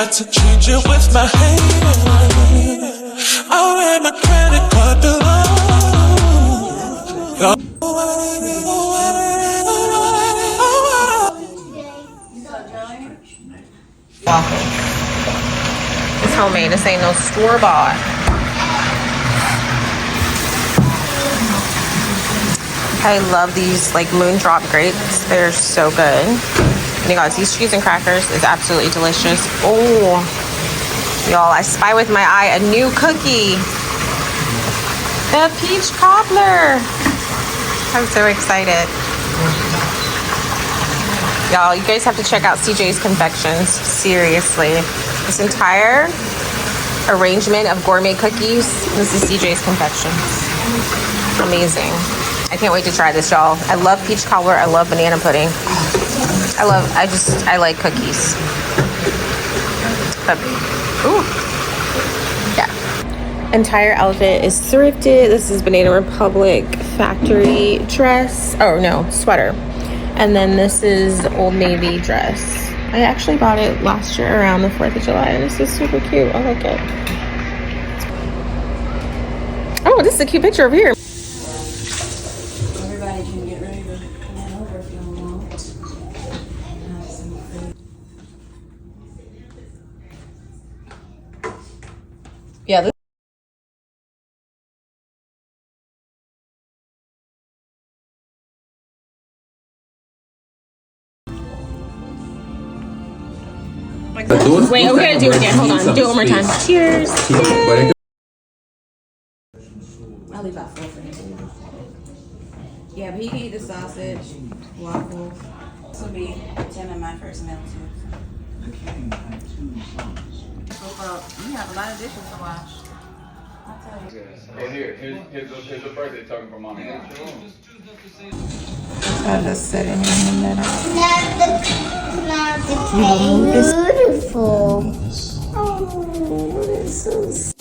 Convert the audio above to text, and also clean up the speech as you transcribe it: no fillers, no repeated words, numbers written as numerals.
tried to change it with my hand. I ran my credit card below. Waffles. It's homemade. This ain't no store-bought. I love these like moondrop grapes. They're so good. And you guys, these cheese and crackers is absolutely delicious. Oh, y'all, I spy with my eye a new cookie. The peach cobbler. I'm so excited. Y'all, you guys have to check out CJ's Confections. Seriously. This entire arrangement of gourmet cookies, this is CJ's Confections. Amazing. I can't wait to try this, y'all. I love peach cobbler. I love banana pudding. I like cookies. But, ooh. Yeah. Entire outfit is thrifted. This is Banana Republic factory dress. Oh, no, sweater. And then this is Old Navy dress. I actually bought it last year around the 4th of July. And this is super cute. I like it. Oh, this is a cute picture over here. Everybody can get ready to come on over if you want. Yeah, this wait, we're gonna do it again. Hold on, do it one more time. Cheers. I'll leave out 4 for him. Yeah, but he can eat the sausage, waffles. This will be Tim and my first meal too. You have a lot of dishes to wash. I'll tell you. Oh, here's the birthday token for mommy. I'll just sit in here and then Beautiful. Oh, this is